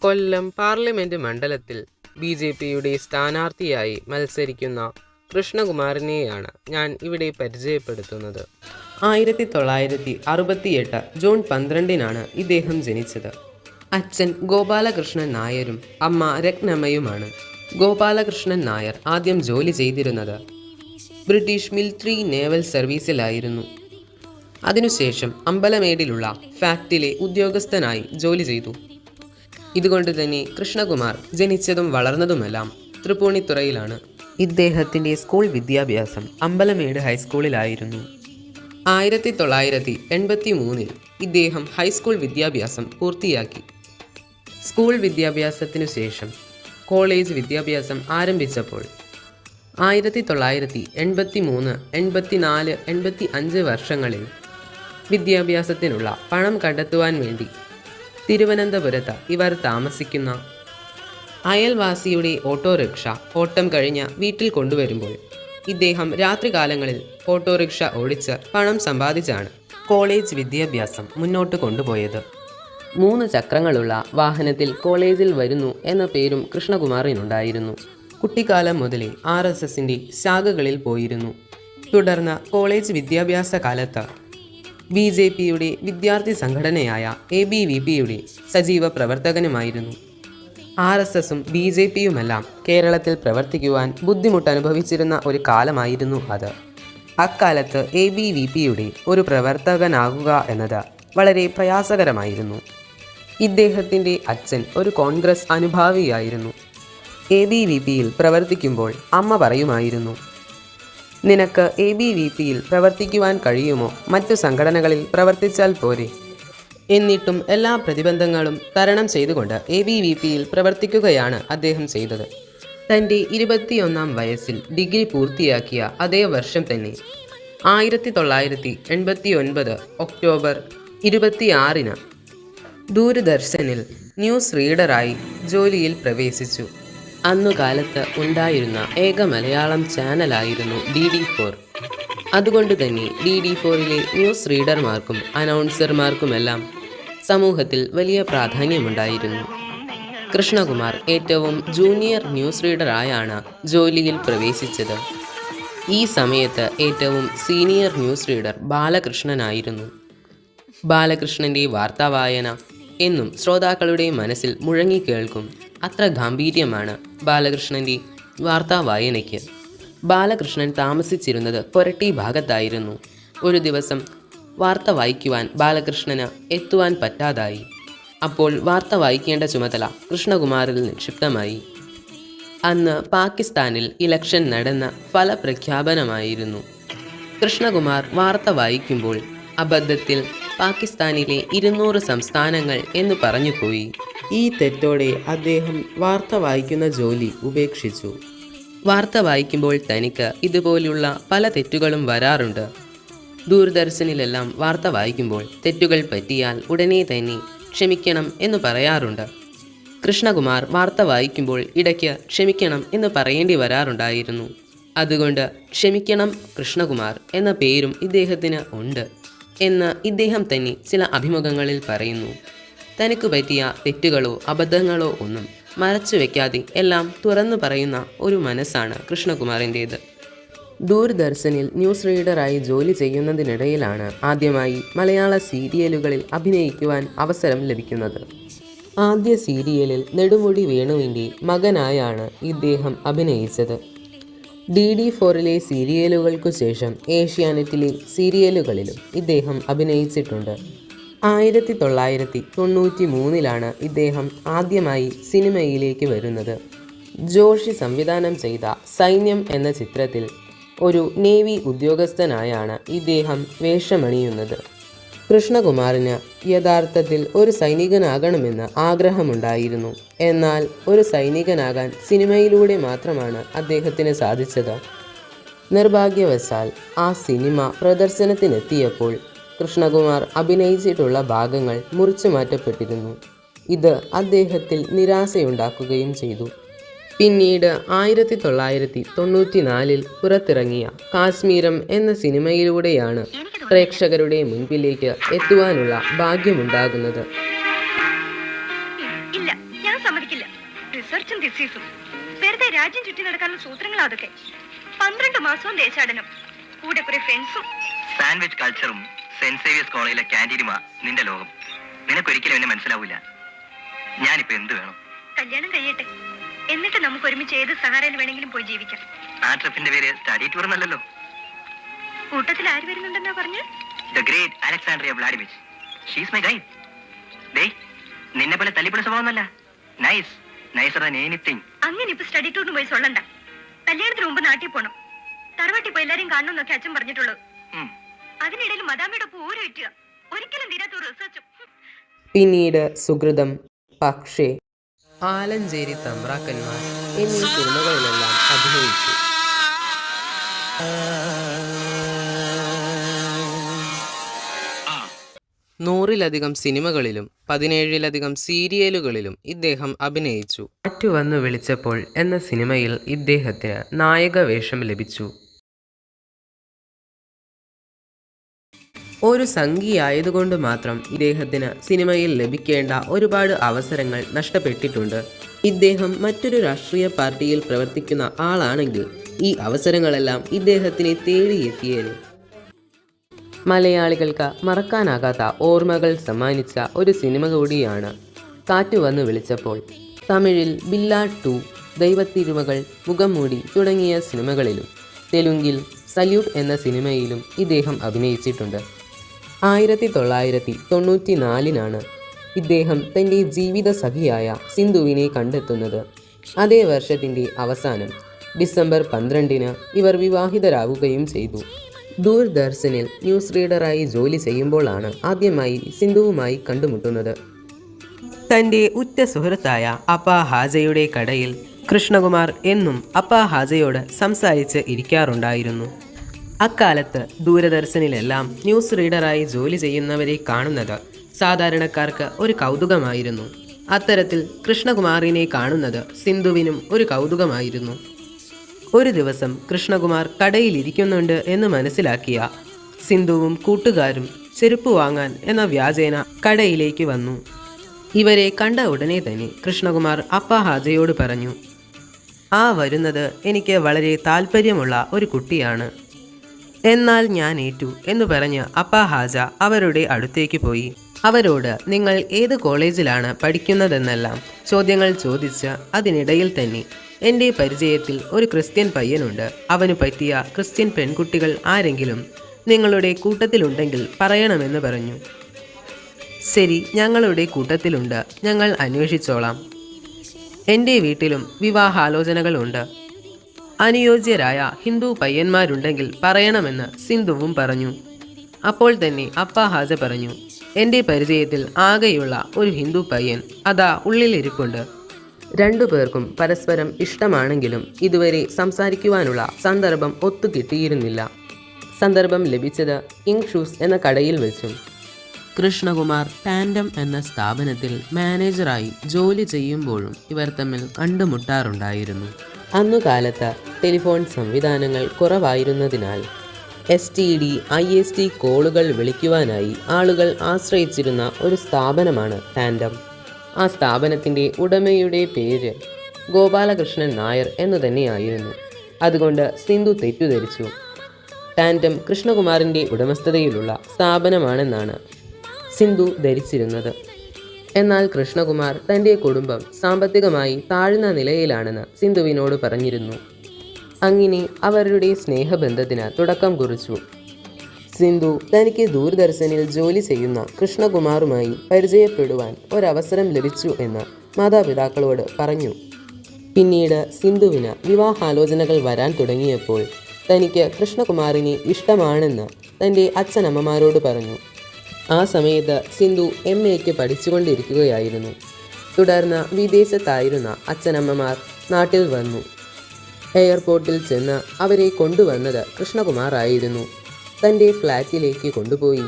കൊല്ലം parliament മണ്ഡലത്തിൽ ബി.ജെ.പിയുടെ സ്ഥാനാർത്ഥിയായി മത്സരിക്കുന്ന കൃഷ്ണകുമാറിനെയാണ് ഞാൻ ഇവിടെ പരിചയപ്പെടുത്തുന്നത്. 1968 ജൂൺ 12 ഇദ്ദേഹം ജനിച്ചത്. അച്ഛൻ ഗോപാലകൃഷ്ണൻ നായരും അമ്മ രത്നമ്മയുമാണ്. ഗോപാലകൃഷ്ണൻ നായർ ആദ്യം ജോലി ചെയ്തിരുന്നത് ബ്രിട്ടീഷ് മിലിറ്ററി നേവൽ സർവീസിലായിരുന്നു. അതിനുശേഷം അമ്പലമേടിലുള്ള ഫാക്ടിലെ ഉദ്യോഗസ്ഥനായി ജോലി ചെയ്തു. ഇതുകൊണ്ട് തന്നെ കൃഷ്ണകുമാർ ജനിച്ചതും വളർന്നതുമെല്ലാം തൃപ്പൂണിത്തുറയിലാണ്. ഇദ്ദേഹത്തിൻ്റെ സ്കൂൾ വിദ്യാഭ്യാസം അമ്പലമേട് ഹൈസ്കൂളിലായിരുന്നു. 1983 ഇദ്ദേഹം ഹൈസ്കൂൾ വിദ്യാഭ്യാസം പൂർത്തിയാക്കി. സ്കൂൾ വിദ്യാഭ്യാസത്തിനു ശേഷം കോളേജ് വിദ്യാഭ്യാസം ആരംഭിച്ചപ്പോൾ 1983, 84, 85 വർഷങ്ങളിൽ വിദ്യാഭ്യാസത്തിനുള്ള പണം കണ്ടെത്തുവാൻ വേണ്ടി തിരുവനന്തപുരത്ത് ഇവർ താമസിക്കുന്ന അയൽവാസിയുടെ ഓട്ടോറിക്ഷ ഓട്ടം കഴിഞ്ഞ് വീട്ടിൽ കൊണ്ടുവരുമ്പോൾ ഇദ്ദേഹം രാത്രികാലങ്ങളിൽ ഓട്ടോറിക്ഷ ഓടിച്ച് പണം സമ്പാദിച്ചാണ് കോളേജ് വിദ്യാഭ്യാസം മുന്നോട്ട് കൊണ്ടുപോയത്. 3 ചക്രങ്ങളുള്ള വാഹനത്തിൽ കോളേജിൽ വരുന്നു എന്ന പേരും കൃഷ്ണകുമാറിനുണ്ടായിരുന്നു. കുട്ടിക്കാലം മുതലേ RSSൻ്റെ ശാഖകളിൽ പോയിരുന്നു. തുടർന്ന് കോളേജ് വിദ്യാഭ്യാസ കാലത്ത് ബി.ജെ.പിയുടെ വിദ്യാർത്ഥി സംഘടനയായ ABVPയുടെ സജീവ പ്രവർത്തകനുമായിരുന്നു. RSSും ബി.ജെ.പിയുമെല്ലാം കേരളത്തിൽ പ്രവർത്തിക്കുവാൻ ബുദ്ധിമുട്ടനുഭവിച്ചിരുന്ന ഒരു കാലമായിരുന്നു അത്. അക്കാലത്ത് ABVPയുടെ ഒരു പ്രവർത്തകനാകുക എന്നത് വളരെ പ്രയാസകരമായിരുന്നു. ഇദ്ദേഹത്തിൻ്റെ അച്ഛൻ ഒരു കോൺഗ്രസ് അനുഭാവിയായിരുന്നു. ABVPയിൽ പ്രവർത്തിക്കുമ്പോൾ അമ്മ പറയുമായിരുന്നു, നിനക്ക് ABVPയിൽ പ്രവർത്തിക്കുവാൻ കഴിയുമോ, മറ്റു സംഘടനകളിൽ പ്രവർത്തിച്ചാൽ പോരെ. എന്നിട്ടും എല്ലാ പ്രതിബന്ധങ്ങളും തരണം ചെയ്തുകൊണ്ട് ABVPയിൽ പ്രവർത്തിക്കുകയാണ് അദ്ദേഹം ചെയ്തത്. തൻ്റെ 21ാം വയസ്സിൽ ഡിഗ്രി പൂർത്തിയാക്കിയ അതേ വർഷം തന്നെ 1989 ഒക്ടോബർ 26 ദൂരദർശനിൽ ന്യൂസ് റീഡറായി ജോലിയിൽ പ്രവേശിച്ചു. അന്നുകാലത്ത് ഉണ്ടായിരുന്ന ഏക മലയാളം ചാനലായിരുന്നു DD4. അതുകൊണ്ട് തന്നെ DD4ലെ ന്യൂസ് റീഡർമാർക്കും അനൗൺസർമാർക്കുമെല്ലാം സമൂഹത്തിൽ വലിയ പ്രാധാന്യമുണ്ടായിരുന്നു. കൃഷ്ണകുമാർ ഏറ്റവും ജൂനിയർ ന്യൂസ് റീഡറായാണ് ജോലിയിൽ പ്രവേശിച്ചത്. ഈ സമയത്ത് ഏറ്റവും സീനിയർ ന്യൂസ് റീഡർ ബാലകൃഷ്ണനായിരുന്നു. ബാലകൃഷ്ണൻ്റെ വാർത്താവായന എന്നും ശ്രോതാക്കളുടെ മനസ്സിൽ മുഴങ്ങിക്കേൾക്കും. അത്ര ഗാംഭീര്യമാണ് ബാലകൃഷ്ണൻ്റെ വാർത്താ വായനയ്ക്ക്. ബാലകൃഷ്ണൻ താമസിച്ചിരുന്നത് കൊരട്ടി ഭാഗത്തായിരുന്നു. ഒരു ദിവസം വാർത്ത വായിക്കുവാൻ ബാലകൃഷ്ണന് എത്തുവാൻ പറ്റാതായി. അപ്പോൾ വാർത്ത വായിക്കേണ്ട ചുമതല കൃഷ്ണകുമാറിൽ നിക്ഷിപ്തമായി. അന്ന് പാകിസ്ഥാനിൽ ഇലക്ഷൻ നടന്ന ഫലപ്രഖ്യാപനമായിരുന്നു. കൃഷ്ണകുമാർ വാർത്ത വായിക്കുമ്പോൾ അബദ്ധത്തിൽ പാകിസ്ഥാനിലെ 200 സംസ്ഥാനങ്ങൾ എന്ന് പറഞ്ഞുപോയി. ഈ തെറ്റോടെ അദ്ദേഹം വാർത്ത വായിക്കുന്ന ജോലി ഉപേക്ഷിച്ചു. വാർത്ത വായിക്കുമ്പോൾ തനിക്ക് ഇതുപോലുള്ള പല തെറ്റുകളും വരാറുണ്ട്. ദൂരദർശനിലെല്ലാം വാർത്ത വായിക്കുമ്പോൾ തെറ്റുകൾ പറ്റിയാൽ ഉടനെ തന്നെ ക്ഷമിക്കണം എന്ന് പറയാറുണ്ട്. കൃഷ്ണകുമാർ വാർത്ത വായിക്കുമ്പോൾ ഇടയ്ക്ക് ക്ഷമിക്കണം എന്ന് പറയേണ്ടി വരാറുണ്ടായിരുന്നു. അതുകൊണ്ട് ക്ഷമിക്കണം കൃഷ്ണകുമാർ എന്ന പേരും ഇദ്ദേഹത്തിന് ഉണ്ട് എന്ന് ഇദ്ദേഹം തന്നെ ചില അഭിമുഖങ്ങളിൽ പറയുന്നു. തനിക്ക് പറ്റിയ തെറ്റുകളോ അബദ്ധങ്ങളോ ഒന്നും മറച്ചു വയ്ക്കാതെ എല്ലാം തുറന്നു പറയുന്ന ഒരു മനസ്സാണ് കൃഷ്ണകുമാറിൻ്റേത്. ദൂരദർശനിൽ ന്യൂസ് റീഡറായി ജോലി ചെയ്യുന്നതിനിടയിലാണ് ആദ്യമായി മലയാള സീരിയലുകളിൽ അഭിനയിക്കുവാൻ അവസരം ലഭിക്കുന്നത്. ആദ്യ സീരിയലിൽ നെടുമുടി വേണുവിൻ്റെ മകനായാണ് ഇദ്ദേഹം അഭിനയിച്ചത്. DD4ലെ സീരിയലുകൾക്കു ശേഷം ഏഷ്യാനെറ്റിലെ സീരിയലുകളിലും ഇദ്ദേഹം അഭിനയിച്ചിട്ടുണ്ട്. 1993 ഇദ്ദേഹം ആദ്യമായി സിനിമയിലേക്ക് വരുന്നത്. ജോഷി സംവിധാനം ചെയ്ത സൈന്യം എന്ന ചിത്രത്തിൽ ഒരു നേവി ഉദ്യോഗസ്ഥനായാണ് ഇദ്ദേഹം വേഷമണിയുന്നത്. കൃഷ്ണകുമാറിന് യഥാർത്ഥത്തിൽ ഒരു സൈനികനാകണമെന്ന് ആഗ്രഹമുണ്ടായിരുന്നു. എന്നാൽ ഒരു സൈനികനാകാൻ സിനിമയിലൂടെ മാത്രമാണ് അദ്ദേഹത്തിന് സാധിച്ചത്. നിർഭാഗ്യവശാൽ ആ സിനിമ പ്രദർശനത്തിനെത്തിയപ്പോൾ കൃഷ്ണകുമാർ അഭിനയിച്ചിട്ടുള്ള ഭാഗങ്ങൾ മുറിച്ചു മാറ്റപ്പെട്ടിരുന്നു. ഇത് അദ്ദേഹത്തിൽ നിരാശയുണ്ടാക്കുകയും ചെയ്തു. പിന്നീട് 1994 പുറത്തിറങ്ങിയ കാശ്മീരം എന്ന സിനിമയിലൂടെയാണ് പ്രേക്ഷകരുടെ മുൻപിലേക്ക് എത്തുവാനുള്ള ഭാഗ്യമുണ്ടാകുന്നത്. ഇല്ല, ഞാൻ റിസർച്ചും തിസീസും വെറുതെ രാജ്യം ചുറ്റി നടക്കാനുള്ള സൂത്രങ്ങളാ അതൊക്കെ. 12 മാസവും ദേശാടനം, കൂടെ കുറെ ഫ്രണ്ട്സും. സാൻഡ്വിച്ച് കൾച്ചറും സെന്റ് സേവിയേഴ്സ് കോളേജിലെ ക്യാൻറ്റീനുമാ നിന്റെ ലോകം. നിനക്കൊരിക്കലും എന്നെ മനസ്സിലാവൂല. ഞാനിപ്പോ എന്ത് വേണം? കല്യാണം കഴിയട്ടെ, എന്നിട്ട് നമുക്ക് ഒരുമിച്ച് ഏത് സഹാരയിൽ വേണമെങ്കിലും പോയി ജീവിക്കാം. ആ ട്രിപ്പിന്റെ പേര് സ്റ്റഡി ടൂർ എന്നല്ലല്ലോ. കൂട്ടത്തിൽ ആര് വരുന്നുണ്ടെന്നാ പറഞ്ഞു? The great Alexandria Vladimich. She's my guide. ദേ, നിന്നെ പോലെ തല്ലിപ്പൊളി സ്വഭാവമൊന്നല്ല. Nice, nicer than anything. അങ്ങനെ ഇപ്പൊ സ്റ്റഡി ടൂറിന് പോയി സൊല്ലണ്ട. കല്യാണത്തിന് മുമ്പ് നാട്ടിൽ പോണം. തറവാട്ടി പോയി എല്ലാരെയും കാണണമെന്നൊക്കെ അച്ഛൻ പറഞ്ഞിട്ടുള്ളൂ. അതിനിടയിൽ മദാമയുടെ ഒപ്പം ഊര് വെറ്റുക. ഒരിക്കലും തീരാത്ത ഒരു റിസർച്ചും. പിന്നീട് സുഹൃതം, പക്ഷേ, ആലഞ്ചേരി തമ്പ്രാക്കന്മാർ എന്നീ സിനിമകളിലെല്ലാം അഭിനയിച്ചു. നൂറിലധികം സിനിമകളിലും 17-ലധികം സീരിയലുകളിലും ഇദ്ദേഹം അഭിനയിച്ചു. കാറ്റു വന്നു വിളിച്ചപ്പോൾ എന്ന സിനിമയിൽ ഇദ്ദേഹത്തിന് നായക വേഷം ലഭിച്ചു. ഒരു സംഘിയായതുകൊണ്ട് മാത്രം ഇദ്ദേഹത്തിന് സിനിമയിൽ ലഭിക്കേണ്ട ഒരുപാട് അവസരങ്ങൾ നഷ്ടപ്പെട്ടിട്ടുണ്ട്. ഇദ്ദേഹം മറ്റൊരു രാഷ്ട്രീയ പാർട്ടിയിൽ പ്രവർത്തിക്കുന്ന ആളാണെങ്കിൽ ഈ അവസരങ്ങളെല്ലാം ഇദ്ദേഹത്തിനെ തേടിയെത്തിയേനെ. മലയാളികൾക്ക് മറക്കാനാകാത്ത ഓർമ്മകൾ സമ്മാനിച്ച ഒരു സിനിമ കൂടിയാണ് കാറ്റു വന്നു വിളിച്ചപ്പോൾ. തമിഴിൽ ബില്ല 2, ദൈവത്തിരുമകൾ, മുഖംമൂടി തുടങ്ങിയ സിനിമകളിലും തെലുങ്കിൽ സല്യൂട്ട് എന്ന സിനിമയിലും ഇദ്ദേഹം അഭിനയിച്ചിട്ടുണ്ട്. 1994 ഇദ്ദേഹം തൻ്റെ ജീവിത സഖിയായ സിന്ധുവിനെ കണ്ടെത്തുന്നത്. അതേ വർഷത്തിൻ്റെ അവസാനം ഡിസംബർ 12 ഇവർ വിവാഹിതരാകുകയും ചെയ്തു. ദൂരദർശനിൽ ന്യൂസ് റീഡറായി ജോലി ചെയ്യുമ്പോഴാണ് ആദ്യമായി സിന്ധുവുമായി കണ്ടുമുട്ടുന്നത്. തൻ്റെ ഉറ്റ സുഹൃത്തായ അപ്പാ ഹാജയുടെ കടയിൽ കൃഷ്ണകുമാർ എന്നും അപ്പാ ഹാജയോട് സംസാരിച്ച് ഇരിക്കാറുണ്ടായിരുന്നു. അക്കാലത്ത് ദൂരദർശനിലെല്ലാം ന്യൂസ് റീഡറായി ജോലി ചെയ്യുന്നവരെ കാണുന്നത് സാധാരണക്കാർക്ക് ഒരു കൗതുകമായിരുന്നു. അത്തരത്തിൽ കൃഷ്ണകുമാറിനെ കാണുന്നത് സിന്ധുവിനും ഒരു കൗതുകമായിരുന്നു. ഒരു ദിവസം കൃഷ്ണകുമാർ കടയിലിരിക്കുന്നുണ്ട് എന്ന് മനസ്സിലാക്കിയ സിന്ധുവും കൂട്ടുകാരും ചെരുപ്പ് വാങ്ങാൻ എന്ന വ്യാജേന കടയിലേക്ക് വന്നു. ഇവരെ കണ്ട ഉടനെ തന്നെ കൃഷ്ണകുമാർ അപ്പാ ഹാജയോട് പറഞ്ഞു, "ആ വരുന്നത് എനിക്ക് വളരെ താല്പര്യമുള്ള ഒരു കുട്ടിയാണ്. എന്നാൽ ഞാൻ ഏറ്റു" എന്ന് പറഞ്ഞ് അപ്പാ ഹാജ അവരുടെ അടുത്തേക്ക് പോയി. അവരോട് നിങ്ങൾ ഏത് കോളേജിലാണ് പഠിക്കുന്നതെന്നെല്ലാം ചോദ്യങ്ങൾ ചോദിച്ച് അതിനിടയിൽ തന്നെ എൻ്റെ പരിചയത്തിൽ ഒരു ക്രിസ്ത്യൻ പയ്യനുണ്ട്. അവന് പറ്റിയ ക്രിസ്ത്യൻ പെൺകുട്ടികൾ ആരെങ്കിലും നിങ്ങളുടെ കൂട്ടത്തിലുണ്ടെങ്കിൽ പറയണമെന്ന് പറഞ്ഞു. ശരി, ഞങ്ങളുടെ കൂട്ടത്തിലുണ്ട്, ഞങ്ങൾ അന്വേഷിച്ചോളാം. എൻ്റെ വീട്ടിലും വിവാഹാലോചനകളുണ്ട്. അനുയോജ്യരായ ഹിന്ദു പയ്യന്മാരുണ്ടെങ്കിൽ പറയണമെന്ന് സിന്ധുവും പറഞ്ഞു. അപ്പോൾ തന്നെ അപ്പാ ഹാജ പറഞ്ഞു, എൻ്റെ പരിചയത്തിൽ ആകെയുള്ള ഒരു ഹിന്ദു പയ്യൻ അതാ ഉള്ളിലിരിപ്പുണ്ട്. രണ്ടുപേർക്കും പരസ്പരം ഇഷ്ടമാണെങ്കിലും ഇതുവരെ സംസാരിക്കുവാനുള്ള സന്ദർഭം ഒത്തുകിട്ടിയിരുന്നില്ല. സന്ദർഭം ലഭിച്ചത് കിങ് ഷൂസ് എന്ന കടയിൽ വെച്ചും. കൃഷ്ണകുമാർ ടാൻഡം എന്ന സ്ഥാപനത്തിൽ മാനേജറായി ജോലി ചെയ്യുമ്പോഴും ഇവർ തമ്മിൽ കണ്ടുമുട്ടാറുണ്ടായിരുന്നു. അന്നുകാലത്ത് ടെലിഫോൺ സംവിധാനങ്ങൾ കുറവായിരുന്നതിനാൽ STD, IST കോളുകൾ വിളിക്കുവാനായി ആളുകൾ ആശ്രയിച്ചിരുന്ന ഒരു സ്ഥാപനമാണ് ടാൻഡം. ആ സ്ഥാപനത്തിൻ്റെ ഉടമയുടെ പേര് ഗോപാലകൃഷ്ണൻ നായർ എന്നു തന്നെയായിരുന്നു. അതുകൊണ്ട് സിന്ധു തെറ്റിദ്ധരിച്ചു. ടാൻഡം കൃഷ്ണകുമാറിൻ്റെ ഉടമസ്ഥതയിലുള്ള സ്ഥാപനമാണെന്നാണ് സിന്ധു ധരിച്ചിരുന്നത്. എന്നാൽ കൃഷ്ണകുമാർ തൻ്റെ കുടുംബം സാമ്പത്തികമായി താഴ്ന്ന നിലയിലാണെന്ന് സിന്ധുവിനോട് പറഞ്ഞിരുന്നു. അങ്ങനെ അവരുടെ സ്നേഹബന്ധത്തിന് തുടക്കം കുറിച്ചു. സിന്ധു തനിക്ക് ദൂരദർശനിൽ ജോലി ചെയ്യുന്ന കൃഷ്ണകുമാറുമായി പരിചയപ്പെടുവാൻ ഒരവസരം ലഭിച്ചു എന്ന് മാതാപിതാക്കളോട് പറഞ്ഞു. പിന്നീട് സിന്ധുവിന് വിവാഹാലോചനകൾ വരാൻ തുടങ്ങിയപ്പോൾ തനിക്ക് കൃഷ്ണകുമാറിനെ ഇഷ്ടമാണെന്ന് തൻ്റെ അച്ഛനമ്മമാരോട് പറഞ്ഞു. ആ സമയത്ത് സിന്ധു MAക്ക് പഠിച്ചുകൊണ്ടിരിക്കുകയായിരുന്നു. തുടർന്ന് വിദേശത്തായിരുന്ന അച്ഛനമ്മമാർ നാട്ടിൽ വന്നു. എയർപോർട്ടിൽ ചെന്ന് അവരെ കൊണ്ടുവന്നത് കൃഷ്ണകുമാർ ആയിരുന്നു. തൻ്റെ ഫ്ലാറ്റിലേക്ക് കൊണ്ടുപോയി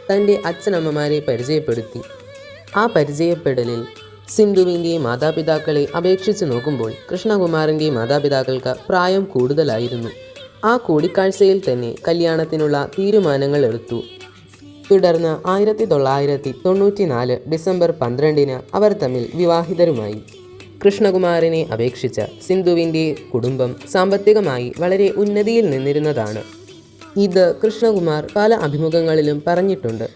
തൻ്റെ അച്ഛനമ്മമാരെ പരിചയപ്പെടുത്തി. ആ പരിചയപ്പെടലിൽ സിന്ധുവിൻ്റെ മാതാപിതാക്കളെ അപേക്ഷിച്ച് നോക്കുമ്പോൾ കൃഷ്ണകുമാറിൻ്റെ മാതാപിതാക്കൾക്ക് പ്രായം കൂടുതലായിരുന്നു. ആ കൂടിക്കാഴ്ചയിൽ തന്നെ കല്യാണത്തിനുള്ള തീരുമാനങ്ങൾ എടുത്തു. തുടർന്ന് 1994 ഡിസംബർ 12 അവർ തമ്മിൽ വിവാഹിതരുമായി. കൃഷ്ണകുമാറിനെ അപേക്ഷിച്ച് സിന്ധുവിൻ്റെ കുടുംബം സാമ്പത്തികമായി വളരെ ഉന്നതിയിൽ നിന്നിരുന്നതാണ്. ഇത് കൃഷ്ണകുമാർ പല അഭിമുഖങ്ങളിലും പറഞ്ഞിട്ടുണ്ട്.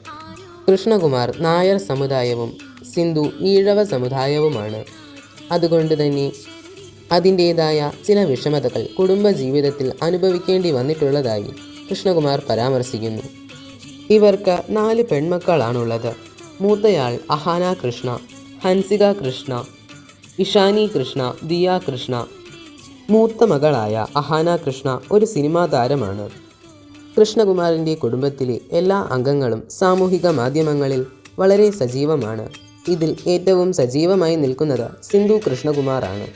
കൃഷ്ണകുമാർ നായർ സമുദായവും സിന്ധു ഈഴവ സമുദായവുമാണ്. അതുകൊണ്ട് തന്നെ അതിൻ്റേതായ ചില വിഷമതകൾ കുടുംബജീവിതത്തിൽ അനുഭവിക്കേണ്ടി വന്നിട്ടുള്ളതായി കൃഷ്ണകുമാർ പരാമർശിക്കുന്നു. ഇവർക്ക് 4 പെൺമക്കളാണുള്ളത്. മൂത്തയാൾ അഹാന കൃഷ്ണ, ഹൻസിക കൃഷ്ണ, ഇഷാനി കൃഷ്ണ, ദിയ കൃഷ്ണ. മൂത്ത മകളായ അഹാന കൃഷ്ണ ഒരു സിനിമാ താരമാണ്. കൃഷ്ണകുമാറിൻ്റെ കുടുംബത്തിലെ എല്ലാ അംഗങ്ങളും സാമൂഹിക മാധ്യമങ്ങളിൽ വളരെ സജീവമാണ്. ഇതിൽ ഏറ്റവും സജീവമായി നിൽക്കുന്നത് സിന്ധു കൃഷ്ണകുമാറാണ്.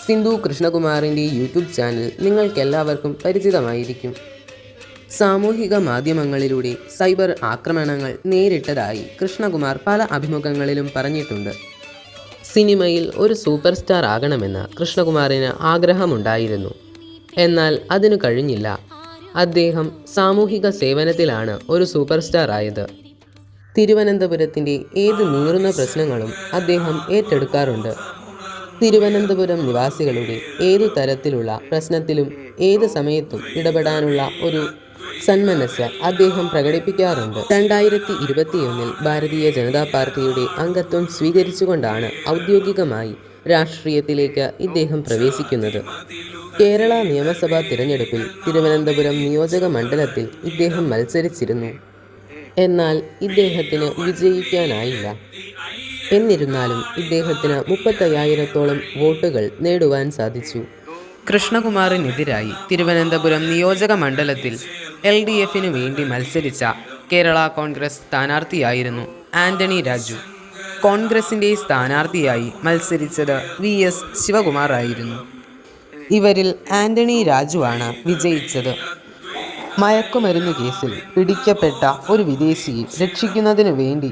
സിന്ധു കൃഷ്ണകുമാറിൻ്റെ യൂട്യൂബ് ചാനൽ നിങ്ങൾക്കെല്ലാവർക്കും പരിചിതമായിരിക്കും. സാമൂഹിക മാധ്യമങ്ങളിലൂടെ സൈബർ ആക്രമണങ്ങൾ നേരിട്ടതായി കൃഷ്ണകുമാർ പല അഭിമുഖങ്ങളിലും പറഞ്ഞിട്ടുണ്ട്. സിനിമയിൽ ഒരു സൂപ്പർ സ്റ്റാർ ആകണമെന്ന് കൃഷ്ണകുമാറിന് ആഗ്രഹമുണ്ടായിരുന്നു. എന്നാൽ അതിനു കഴിഞ്ഞില്ല. അദ്ദേഹം സാമൂഹിക സേവനത്തിലാണ് ഒരു സൂപ്പർ സ്റ്റാർ ആയത്. തിരുവനന്തപുരത്തിൻ്റെ ഏത് നീറുന്ന പ്രശ്നങ്ങളും അദ്ദേഹം ഏറ്റെടുക്കാറുണ്ട്. തിരുവനന്തപുരം നിവാസികളുടെ ഏതു തരത്തിലുള്ള പ്രശ്നത്തിലും ഏത് സമയത്തും ഇടപെടാനുള്ള ഒരു സന്മനസ് അദ്ദേഹം പ്രകടിപ്പിക്കാറുണ്ട്. 2021 ഭാരതീയ ജനതാ പാർട്ടിയുടെ അംഗത്വം സ്വീകരിച്ചുകൊണ്ടാണ് ഔദ്യോഗികമായി രാഷ്ട്രീയത്തിലേക്ക് ഇദ്ദേഹം പ്രവേശിക്കുന്നത്. കേരള നിയമസഭാ തിരഞ്ഞെടുപ്പിൽ തിരുവനന്തപുരം നിയോജക മണ്ഡലത്തിൽ ഇദ്ദേഹം മത്സരിച്ചിരുന്നു. എന്നാൽ ഇദ്ദേഹത്തിന് വിജയിക്കാനായില്ല. എന്നിരുന്നാലും ഇദ്ദേഹത്തിന് 35,000-ഓളം വോട്ടുകൾ നേടുവാൻ സാധിച്ചു. കൃഷ്ണകുമാറിനെതിരായി തിരുവനന്തപുരം നിയോജക മണ്ഡലത്തിൽ LDFിനു വേണ്ടി മത്സരിച്ച കേരള കോൺഗ്രസ് സ്ഥാനാർത്ഥിയായിരുന്നു ആന്റണി രാജു. കോൺഗ്രസിൻ്റെ സ്ഥാനാർത്ഥിയായി മത്സരിച്ചത് VS ശിവകുമാർ ആയിരുന്നു. ഇവരിൽ ആന്റണി രാജുവാണ് വിജയിച്ചത്. മയക്കുമരുന്ന് കേസിൽ പിടിക്കപ്പെട്ട ഒരു വിദേശിയെ രക്ഷിക്കുന്നതിനു വേണ്ടി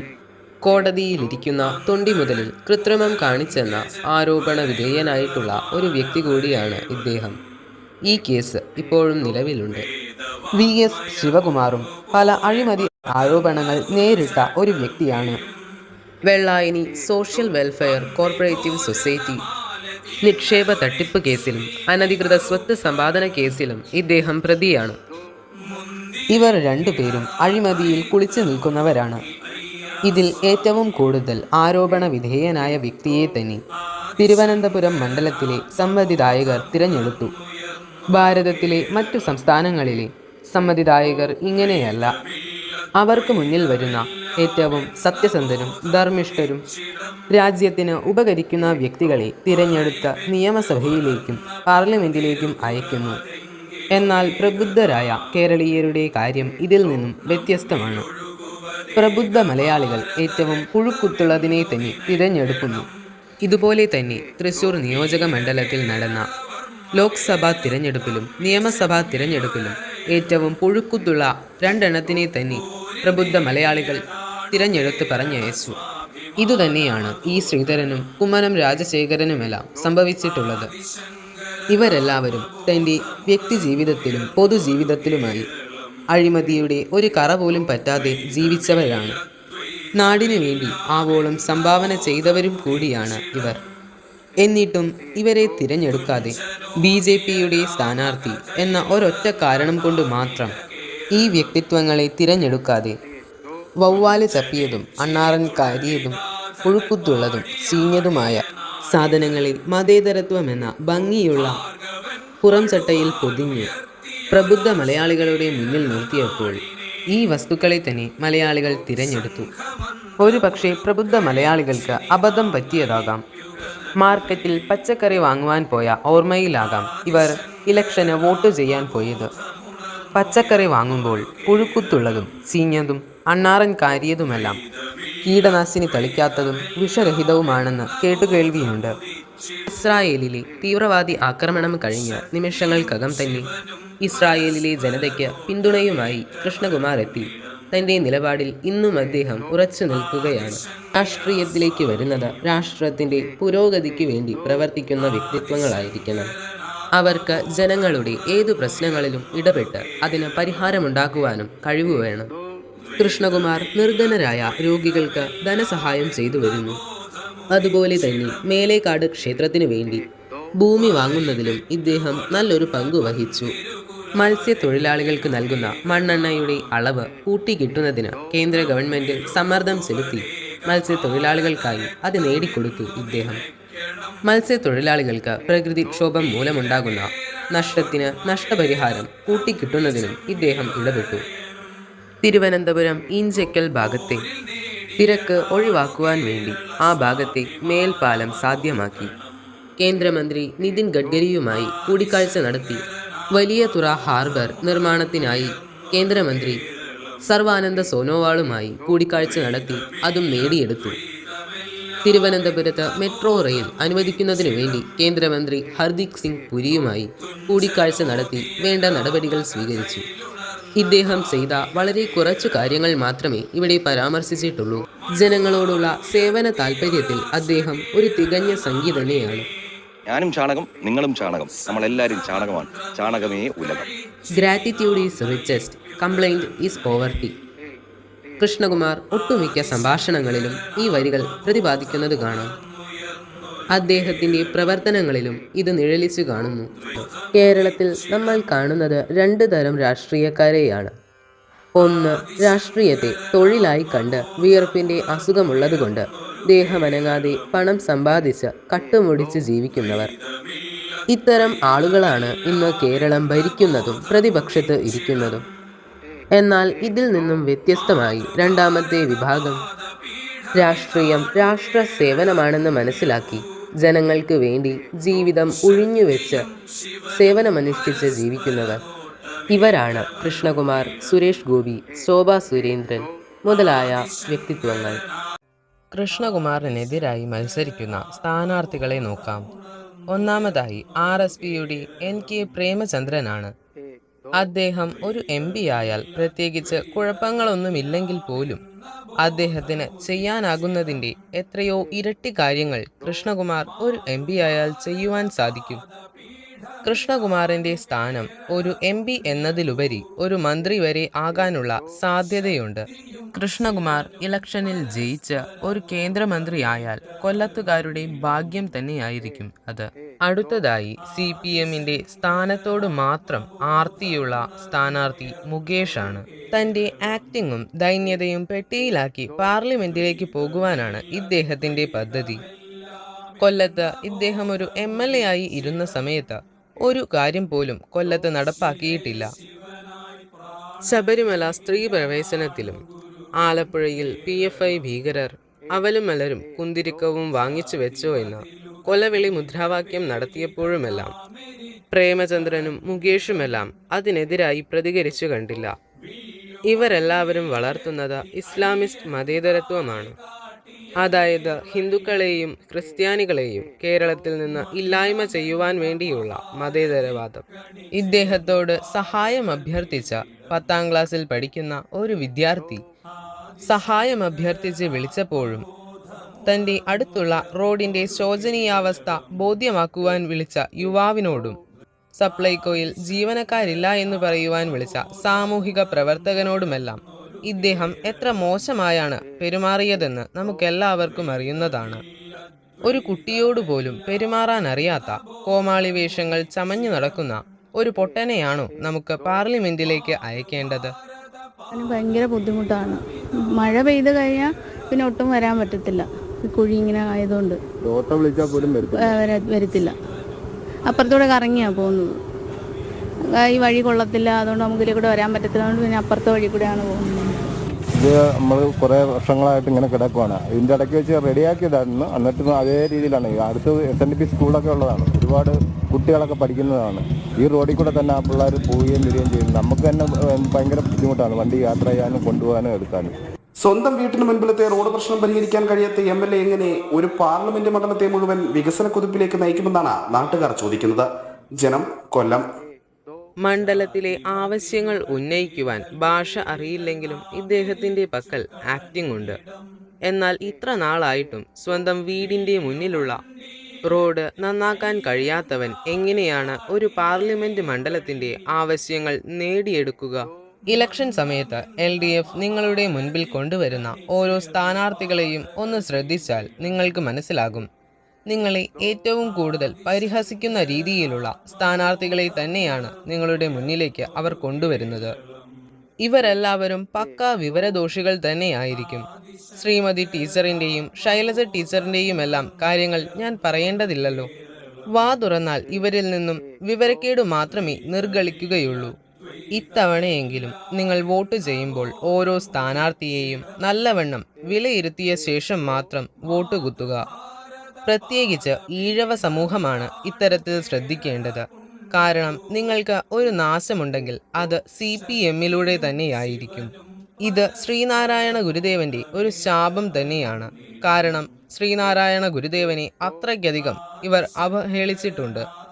കോടതിയിലിരിക്കുന്ന തൊണ്ടിമുതലിൽ കൃത്രിമം കാണിച്ചെന്ന ആരോപണ വിധേയനായിട്ടുള്ള ഒരു വ്യക്തി കൂടിയാണ് ഇദ്ദേഹം. ഈ കേസ് ഇപ്പോഴും നിലവിലുണ്ട്. VS ശിവകുമാറും പല അഴിമതി ആരോപണങ്ങൾ നേരിട്ട ഒരു വ്യക്തിയാണ്. Vellayani social welfare corporative society നിക്ഷേപ തട്ടിപ്പ് കേസിലും അനധികൃത സ്വത്ത് സമ്പാദന കേസിലും ഇദ്ദേഹം പ്രതിയാണ്. ഇവർ രണ്ടുപേരും അഴിമതിയിൽ കുളിച്ചു നിൽക്കുന്നവരാണ്. ഇതിൽ ഏറ്റവും കൂടുതൽ ആരോപണ വിധേയനായ വ്യക്തിയെ തന്നെ തിരുവനന്തപുരം മണ്ഡലത്തിലെ സമ്മതിദായകർ തിരഞ്ഞെടുത്തു. ഭാരതത്തിലെ മറ്റു സംസ്ഥാനങ്ങളിലെ സമ്മതിദായകർ ഇങ്ങനെയല്ല. അവർക്ക് മുന്നിൽ വരുന്ന ഏറ്റവും സത്യസന്ധരും ധർമ്മിഷ്ഠരും രാജ്യത്തിന് ഉപകരിക്കുന്ന വ്യക്തികളെ തിരഞ്ഞെടുത്ത നിയമസഭയിലേക്കും പാർലമെൻറ്റിലേക്കും അയക്കുന്നു. എന്നാൽ പ്രബുദ്ധരായ കേരളീയരുടെ കാര്യം ഇതിൽ നിന്നും വ്യത്യസ്തമാണ്. പ്രബുദ്ധ മലയാളികൾ ഏറ്റവും പുഴുക്കുത്തുള്ളതിനെ തന്നെ തിരഞ്ഞെടുക്കുന്നു. ഇതുപോലെ തന്നെ തൃശ്ശൂർ നിയോജക മണ്ഡലത്തിൽ നടന്ന ലോക്സഭാ തിരഞ്ഞെടുപ്പിലും നിയമസഭാ തിരഞ്ഞെടുപ്പിലും ഏറ്റവും പുഴുക്കുത്തുള്ള 2 എണ്ണത്തിനെ തന്നെ പ്രബുദ്ധ മലയാളികൾ തിരഞ്ഞെടുത്ത് പറഞ്ഞയച്ചു. ഇതുതന്നെയാണ് ഈ ശ്രീധരനും കുമ്മനം രാജശേഖരനുമെല്ലാം സംഭവിച്ചിട്ടുള്ളത്. ഇവരെല്ലാവരും തൻ്റെ വ്യക്തിജീവിതത്തിലും പൊതുജീവിതത്തിലുമായി അഴിമതിയുടെ ഒരു കറ പോലും പറ്റാതെ ജീവിച്ചവരാണ്. നാടിനു വേണ്ടി ആവോളം സംഭാവന ചെയ്തവരും കൂടിയാണ് ഇവർ. എന്നിട്ടും ഇവരെ തിരഞ്ഞെടുക്കാതെ BJPയുടെ സ്ഥാനാർത്ഥി എന്ന ഒരൊറ്റ കാരണം കൊണ്ട് മാത്രം ഈ വ്യക്തിത്വങ്ങളെ തിരഞ്ഞെടുക്കാതെ വവ്വാല് ചപ്പിയതും അണ്ണാറൻ കാരിയതും പുഴുക്കുത്തുള്ളതും ചീഞ്ഞതുമായ സാധനങ്ങളെ മതേതരത്വമെന്ന ഭംഗിയുള്ള പുറംചട്ടയിൽ പൊതിഞ്ഞ് പ്രബുദ്ധ മലയാളികളുടെ മുന്നിൽ നിർത്തിയപ്പോൾ ഈ വസ്തുക്കളെ തന്നെ മലയാളികൾ തിരഞ്ഞെടുത്തു. ഒരു പക്ഷേ പ്രബുദ്ധ മലയാളികൾക്ക് അബദ്ധം പറ്റിയതാകാം. മാർക്കറ്റിൽ പച്ചക്കറി വാങ്ങുവാൻ പോയ ഓർമ്മയിലാകാം ഇവർ ഇലക്ഷന് വോട്ട് ചെയ്യാൻ പോയത്. പച്ചക്കറി വാങ്ങുമ്പോൾ പുഴുക്കുത്തുള്ളതും ചീഞ്ഞതും അണ്ണാറൻ കാരിയതുമെല്ലാം കീടനാശിനി തളിക്കാത്തതും വിഷരഹിതവുമാണെന്ന് കേട്ടുകേൾവിയുണ്ട്. ഇസ്രായേലിലെ തീവ്രവാദി ആക്രമണം കഴിഞ്ഞ നിമിഷങ്ങൾക്കകം തന്നെ ഇസ്രായേലിലെ ജനതയ്ക്ക് പിന്തുണയുമായി കൃഷ്ണകുമാർ എത്തി. തൻ്റെ നിലപാടിൽ ഇന്നും അദ്ദേഹം ഉറച്ചു നിൽക്കുകയാണ്. രാഷ്ട്രീയത്തിലേക്ക് വരുന്നത് രാഷ്ട്രത്തിൻ്റെ പുരോഗതിക്ക് വേണ്ടി പ്രവർത്തിക്കുന്ന വ്യക്തിത്വങ്ങളായിരിക്കണം. അവർക്ക് ജനങ്ങളുടെ ഏതു പ്രശ്നങ്ങളിലും ഇടപെട്ട് അതിന് പരിഹാരമുണ്ടാക്കുവാനും കഴിവ് വേണം. കൃഷ്ണകുമാർ നിർധനരായ രോഗികൾക്ക് ധനസഹായം ചെയ്തു വരുന്നു. അതുപോലെ തന്നെ മേലേക്കാട് ക്ഷേത്രത്തിനു വേണ്ടി ഭൂമി വാങ്ങുന്നതിലും ഇദ്ദേഹം നല്ലൊരു പങ്കു വഹിച്ചു. മത്സ്യത്തൊഴിലാളികൾക്ക് നൽകുന്ന മണ്ണെണ്ണയുടെ അളവ് കൂട്ടിക്കിട്ടുന്നതിന് കേന്ദ്ര ഗവൺമെന്റ് സമ്മർദ്ദം ചെലുത്തി മത്സ്യത്തൊഴിലാളികൾക്കായി അത് നേടിക്കൊടുത്തു ഇദ്ദേഹം. മത്സ്യത്തൊഴിലാളികൾക്ക് പ്രകൃതിക്ഷോഭം മൂലമുണ്ടാകുന്ന നഷ്ടത്തിന് നഷ്ടപരിഹാരം കൂട്ടിക്കിട്ടുന്നതിനും ഇദ്ദേഹം ഇടപെട്ടു. തിരുവനന്തപുരം ഇഞ്ചക്കൽ ഭാഗത്തെ തിരക്ക് ഒഴിവാക്കുവാൻ വേണ്ടി ആ ഭാഗത്തെ മേൽപ്പാലം സാധ്യമാക്കി. കേന്ദ്രമന്ത്രി നിതിൻ ഗഡ്കരിയുമായി കൂടിക്കാഴ്ച നടത്തി. വലിയ തുറ ഹാർബർ നിർമ്മാണത്തിനായി കേന്ദ്രമന്ത്രി സർവാനന്ദ സോനോവാളുമായി കൂടിക്കാഴ്ച നടത്തി അതും നേടിയെടുത്തു. തിരുവനന്തപുരത്ത് മെട്രോ റെയിൽ അനുവദിക്കുന്നതിനു വേണ്ടി കേന്ദ്രമന്ത്രി ഹർദീപ് സിംഗ് പുരിയുമായി കൂടിക്കാഴ്ച നടത്തി വേണ്ട നടപടികൾ സ്വീകരിച്ചു. ഇദ്ദേഹം ചെയ്ത വളരെ കുറച്ചു കാര്യങ്ങൾ മാത്രമേ ഇവിടെ പരാമർശിച്ചിട്ടുള്ളൂ. ജനങ്ങളോടുള്ള സേവന താൽപ്പര്യത്തിൽ അദ്ദേഹം ഒരു തികഞ്ഞ സംഖ്യ തന്നെയാണ്. ഞാനും ചാണകം, നിങ്ങളും ചാണകം, നമ്മളെല്ലാവരും ചാണകമാണ്. ചാണകമേ ഉലകം. Gratitude is richest, complaint is poverty. Krishnakumar ഒട്ടുമിക്ക സംഭാഷണങ്ങളിലും ഈ വരികൾ പ്രതിപാദിക്കുന്നത് കാണാം. അദ്ദേഹത്തിൻ്റെ പ്രവർത്തനങ്ങളിലും ഇത് നിഴലിച്ചു കാണുന്നു. കേരളത്തിൽ നമ്മൾ കാണുന്നത് രണ്ട് തരം രാഷ്ട്രീയക്കാരെയാണ്. ഒന്ന്, രാഷ്ട്രീയത്തെ തൊഴിലായി കണ്ട് വിയർപ്പിൻ്റെ അസുഖമുള്ളതുകൊണ്ട് ദേഹമനങ്ങാതെ പണം സമ്പാദിച്ച് കട്ടുമുടിച്ച് ജീവിക്കുന്നവർ. ഇത്തരം ആളുകളാണ് ഇന്ന് കേരളം ഭരിക്കുന്നതും പ്രതിപക്ഷത്ത് ഇരിക്കുന്നതും. എന്നാൽ ഇതിൽ നിന്നും വ്യത്യസ്തമായി രണ്ടാമത്തെ വിഭാഗം രാഷ്ട്രീയം രാഷ്ട്ര സേവനമാണെന്ന് മനസ്സിലാക്കി ജനങ്ങൾക്ക് വേണ്ടി ജീവിതം ഉഴിഞ്ഞുവെച്ച് സേവനമനുഷ്ഠിച്ച് ജീവിക്കുന്നവർ. ഇവരാണ് കൃഷ്ണകുമാർ, സുരേഷ് ഗോപി, ശോഭാ സുരേന്ദ്രൻ മുതലായ വ്യക്തിത്വങ്ങൾ. കൃഷ്ണകുമാറിനെതിരായി മത്സരിക്കുന്ന സ്ഥാനാർത്ഥികളെ നോക്കാം. ഒന്നാമതായി RSPയുടെ NK പ്രേമചന്ദ്രനാണ്. അദ്ദേഹം ഒരു MP ആയാൽ പ്രത്യേകിച്ച് കുഴപ്പങ്ങളൊന്നുമില്ലെങ്കിൽ പോലും അദ്ദേഹത്തിന് ചെയ്യാനാകുന്നതിൻ്റെ എത്രയോ ഇരട്ടി കാര്യങ്ങൾ കൃഷ്ണകുമാർ ഒരു MP ആയാൽ ചെയ്യുവാൻ സാധിക്കും. കൃഷ്ണകുമാറിൻ്റെ സ്ഥാനം ഒരു MP എന്നതിലുപരി ഒരു മന്ത്രി വരെ ആകാനുള്ള സാധ്യതയുണ്ട്. കൃഷ്ണകുമാർ ഇലക്ഷനിൽ ജയിച്ച് ഒരു കേന്ദ്രമന്ത്രിയായാൽ കൊല്ലത്തുകാരുടെ ഭാഗ്യം തന്നെയായിരിക്കും അത്. അടുത്തതായി CPMന്റെ സ്ഥാനത്തോട് മാത്രം ആർത്തിയുള്ള സ്ഥാനാർത്ഥി മുകേഷാണ്. തൻ്റെ ആക്ടിങ്ങും ദൈന്യതയും പെട്ടിയിലാക്കി പാർലമെന്റിലേക്ക് പോകുവാനാണ് ഇദ്ദേഹത്തിൻ്റെ പദ്ധതി. കൊല്ലത്ത് ഇദ്ദേഹം ഒരു MLA ആയി ഇരുന്ന സമയത്ത് ഒരു കാര്യം പോലും കൊല്ലത്ത് നടപ്പാക്കിയിട്ടില്ല. ശബരിമല സ്ത്രീ പ്രവേശനത്തിലും ആലപ്പുഴയിൽ PFI ഭീകരർ അവലും മലരും കുന്തിരിക്കവും വാങ്ങിച്ചു വെച്ചോ എന്ന കൊലവിളി മുദ്രാവാക്യം നടത്തിയപ്പോഴുമെല്ലാം പ്രേമചന്ദ്രനും മുകേഷുമെല്ലാം അതിനെതിരായി പ്രതികരിച്ചു കണ്ടില്ല. ഇവരെല്ലാവരും വളർത്തുന്നത് ഇസ്ലാമിസ്റ്റ് മതേതരത്വമാണ്. അതായത് ഹിന്ദുക്കളെയും ക്രിസ്ത്യാനികളെയും കേരളത്തിൽ നിന്ന് ഇല്ലായ്മ ചെയ്യുവാൻ വേണ്ടിയുള്ള മതേതരവാദം. ഇദ്ദേഹത്തോട് സഹായം അഭ്യർത്ഥിച്ച 10ാം ക്ലാസ്സിൽ പഠിക്കുന്ന ഒരു വിദ്യാർത്ഥി സഹായം അഭ്യർത്ഥിച്ച് വിളിച്ചപ്പോഴും തൻ്റെ അടുത്തുള്ള റോഡിൻ്റെ ശോചനീയാവസ്ഥ ബോധ്യമാക്കുവാൻ വിളിച്ച യുവാവിനോടും സപ്ലൈകോയിൽ ജീവനക്കാരില്ല എന്ന് പറയുവാൻ വിളിച്ച സാമൂഹിക പ്രവർത്തകനോടുമെല്ലാം ഇദ്ദേഹം എത്ര മോശമായാണ് പെരുമാറിയതെന്ന് നമുക്കെല്ലാവർക്കും അറിയുന്നതാണ്. ഒരു കുട്ടിയോടുപോലും പെരുമാറാൻ അറിയാത്ത കോമാളി വേഷങ്ങൾ ചമഞ്ഞു നടക്കുന്ന ഒരു പൊട്ടനെയാണോ നമുക്ക് പാർലമെന്റിലേക്ക് അയക്കേണ്ടത്? അതിന് ഭയങ്കര ബുദ്ധിമുട്ടാണ്. മഴ പെയ്ത് കഴിഞ്ഞാൽ പിന്നെ ഒട്ടും വരാൻ പറ്റത്തില്ല. കുഴി ഇങ്ങനെ ആയതുകൊണ്ട് ഓട്ടോ വിളിച്ചാൽ പോലും വരത്തില്ല. അപ്പുറത്തൂടെ കറങ്ങിയാണ് പോകുന്നത്. ഈ വഴി കൊള്ളത്തില്ല, അതുകൊണ്ട് നമുക്ക് ഇതിൽ കൂടെ വരാൻ പറ്റത്തില്ല. അതുകൊണ്ട് പിന്നെ അപ്പുറത്തെ വഴി കൂടെയാണ് പോകുന്നത്. ഇത് നമ്മൾ കുറേ വർഷങ്ങളായിട്ട് ഇങ്ങനെ കിടക്കുവാണ്. ഇതിൻ്റെ ഇടയ്ക്ക് വെച്ച് റെഡിയാക്കിയതായിരുന്നു. എന്നിട്ടും അതേ രീതിയിലാണ്. അടുത്ത് SNDP സ്കൂളൊക്കെ ഉള്ളതാണ്. ഒരുപാട് കുട്ടികളൊക്കെ പഠിക്കുന്നതാണ്. ഈ റോഡിൽ കൂടെ തന്നെ ആ പിള്ളേർ പോവുകയും വരികയും ചെയ്യുന്നു. നമുക്ക് തന്നെ ഭയങ്കര ബുദ്ധിമുട്ടാണ് വണ്ടി യാത്ര ചെയ്യാനും കൊണ്ടുപോകാനും എടുക്കാനും. സ്വന്തം വീട്ടിന് മുൻപിലത്തെ റോഡ് പ്രശ്നം പരിഹരിക്കാൻ കഴിയാത്ത MLA എങ്ങനെ ഒരു പാർലമെന്റ് മണ്ഡലത്തെ മുഴുവൻ വികസന കുതിപ്പിലേക്ക് നയിക്കുമെന്നാണ് നാട്ടുകാർ ചോദിക്കുന്നത്. ജനം, കൊല്ലം. മണ്ഡലത്തിലെ ആവശ്യങ്ങൾ ഉന്നയിക്കുവാൻ ഭാഷ അറിയില്ലെങ്കിലും ഇദ്ദേഹത്തിൻ്റെ പക്കൽ ആക്ടിംഗ് ഉണ്ട്. എന്നാൽ ഇത്ര നാളായിട്ടും സ്വന്തം വീടിൻ്റെ മുന്നിലുള്ള റോഡ് നന്നാക്കാൻ കഴിയാത്തവൻ എങ്ങനെയാണ് ഒരു പാർലമെന്റ് മണ്ഡലത്തിൻ്റെ ആവശ്യങ്ങൾ നേടിയെടുക്കുക? ഇലക്ഷൻ സമയത്ത് LDF നിങ്ങളുടെ മുൻപിൽ കൊണ്ടുവരുന്ന ഓരോ സ്ഥാനാർത്ഥികളെയും ഒന്ന് ശ്രദ്ധിച്ചാൽ നിങ്ങൾക്ക് മനസ്സിലാകും. നിങ്ങളെ ഏറ്റവും കൂടുതൽ പരിഹസിക്കുന്ന രീതിയിലുള്ള സ്ഥാനാർത്ഥികളെ തന്നെയാണ് നിങ്ങളുടെ മുന്നിലേക്ക് അവർ കൊണ്ടുവരുന്നത്. ഇവരെല്ലാവരും പക്കാ വിവരദോഷികൾ തന്നെയായിരിക്കും. ശ്രീമതി ടീച്ചറിൻ്റെയും ശൈലജ ടീച്ചറിൻ്റെയും എല്ലാം കാര്യങ്ങൾ ഞാൻ പറയേണ്ടതില്ലല്ലോ. വാ തുറന്നാൽ ഇവരിൽ നിന്നും വിവരക്കേട് മാത്രമേ നിർഗളിക്കുകയുള്ളൂ. ഇത്തവണയെങ്കിലും നിങ്ങൾ വോട്ട് ചെയ്യുമ്പോൾ ഓരോ സ്ഥാനാർത്ഥിയെയും നല്ലവണ്ണം വിലയിരുത്തിയ ശേഷം മാത്രം വോട്ട് കുത്തുക. പ്രത്യേകിച്ച് ഈഴവ സമൂഹമാണ് ഇത്തരത്തിൽ ശ്രദ്ധിക്കേണ്ടത്. കാരണം നിങ്ങൾക്ക് ഒരു നാശമുണ്ടെങ്കിൽ അത് CPMലൂടെ തന്നെയായിരിക്കും. ഇത് ശ്രീനാരായണ ഗുരുദേവന്റെ ഒരു ശാപം തന്നെയാണ്. കാരണം ശ്രീനാരായണ ഗുരുദേവനെ അത്രയ്ക്കധികം ഇവർ അവഹേളിച്ചിട്ടുണ്ട്.